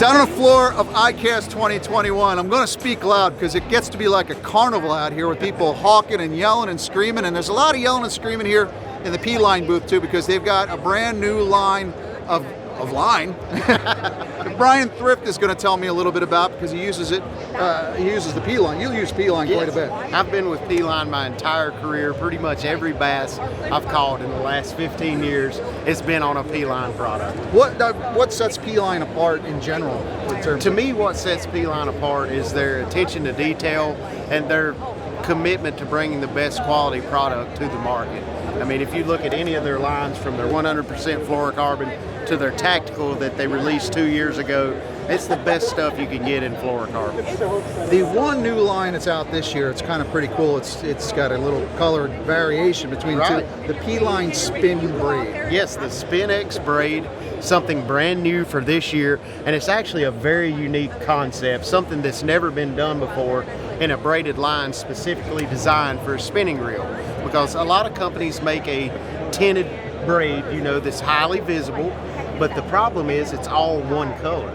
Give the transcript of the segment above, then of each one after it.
Down on the floor of ICAST 2021, I'm going to speak loud because it gets to be like a carnival out here with people hawking and yelling and screaming, and there's a lot of yelling and screaming here in the Pline booth too, because they've got a brand new line of line. Bryan Thrift is going to tell me a little bit about, because he uses it. He uses the Pline. You use Pline quite a bit. I've been with Pline my entire career. Pretty much every bass I've caught in the last 15 years has been on a Pline product. What sets Pline apart in general? To me, what sets Pline apart is their attention to detail and their commitment to bringing the best quality product to the market. I mean, if you look at any of their lines, from their 100% fluorocarbon to their tactical that they released 2 years ago, it's the best stuff you can get in fluorocarbon. The one new line that's out this year, it's kind of pretty cool. It's got a little colored variation between two. The Pline Spin Braid. Yes, the Spin X Braid, something brand new for this year, and it's actually a very unique concept, something that's never been done before in a braided line specifically designed for a spinning reel. Because a lot of companies make a tinted braid, you know, that's highly visible, but the problem is it's all one color.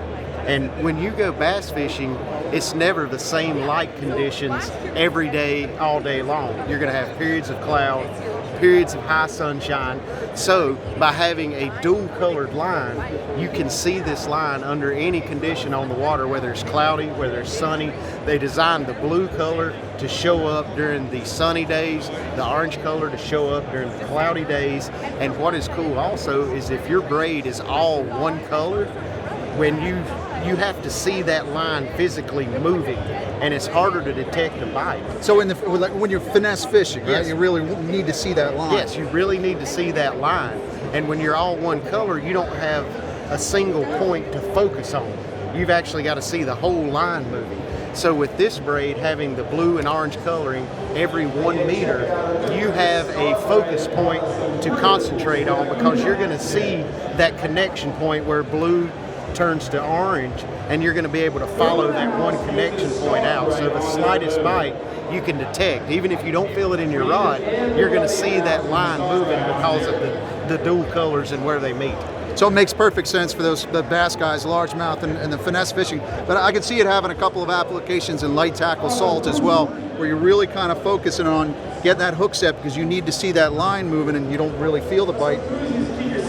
And when you go bass fishing, it's never the same light conditions every day, all day long. You're going to have periods of cloud, periods of high sunshine. So by having a dual colored line, you can see this line under any condition on the water, whether it's cloudy, whether it's sunny. They designed the blue color to show up during the sunny days, the orange color to show up during the cloudy days. And what is cool also is if your braid is all one color, when you have to see that line physically moving, and it's harder to detect a bite. So when you're finesse fishing, yes, right, you really need to see that line. Yes, you really need to see that line. And when you're all one color, you don't have a single point to focus on. You've actually got to see the whole line moving. So with this braid having the blue and orange coloring every 1 meter, you have a focus point to concentrate on, because you're going to see that connection point where blue turns to orange, and you're going to be able to follow that one connection point out. So the slightest bite you can detect, even if you don't feel it in your rod, you're going to see that line moving because of the dual colors and where they meet. So it makes perfect sense for the bass guys, largemouth and the finesse fishing. But I could see it having a couple of applications in light tackle salt as well, where you're really kind of focusing on getting that hook set, because you need to see that line moving and you don't really feel the bite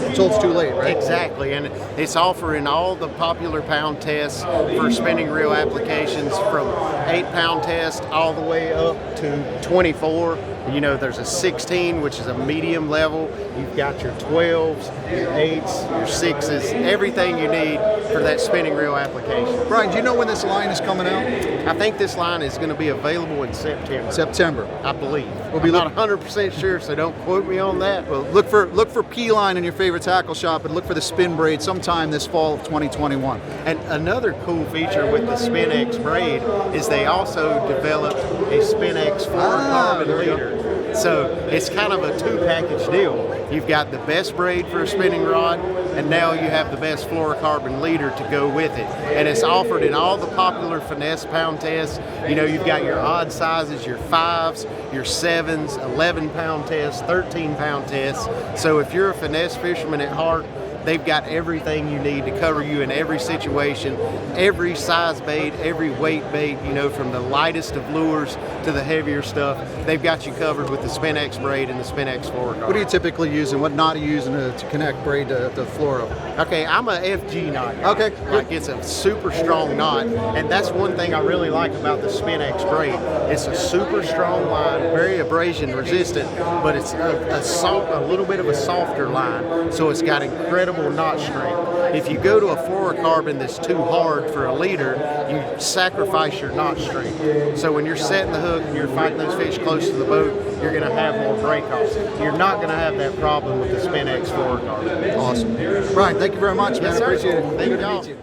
until it's too late, right? Exactly, and it's offering all the popular pound tests for spinning reel applications, from 8-pound test all the way up to 24. You know, there's a 16, which is a medium level. You've got your 12s, your 8s, your 6s, everything you need for that spinning reel application. Bryan, do you know when this line is coming out? I think this line is going to be available in September. September, I believe. I'm not 100% sure, so don't quote me on that. Well, look for Pline in your favorite tackle shop, and look for the Spin Braid sometime this fall of 2021. And another cool feature with the Spin X Braid is they also developed a Spin X fluorocarbon leader. So it's kind of a two-package deal. You've got the best braid for a spinning rod, and now you have the best fluorocarbon leader to go with it. And it's offered in all the popular finesse pound tests. You know, you've got your odd sizes, your 5s, your 7s, 11-pound tests, 13-pound tests. So if you're a finesse fisherman at heart, they've got everything you need to cover you in every situation, every size bait, every weight bait, you know, from the lightest of lures to the heavier stuff. They've got you covered with the Spin X Braid and the Spin X fluorocarbon. What are you typically using? What knot are you using to connect braid to fluoro? Okay, I'm a FG knot guy. Okay. Like, it's a super strong knot, and that's one thing I really like about the Spin X Braid. It's a super strong line, very abrasion resistant, but it's a little bit of a softer line, so it's got incredible knot strength. If you go to a fluorocarbon that's too hard for a leader, you sacrifice your knot strength. So when you're setting the hook and you're fighting those fish close to the boat, you're going to have more break-offs. You're not going to have that problem with the Spin X fluorocarbon. Awesome. Bryan, thank you very much, man. Yes, sir. Appreciate it. Thank Good you. to meet you.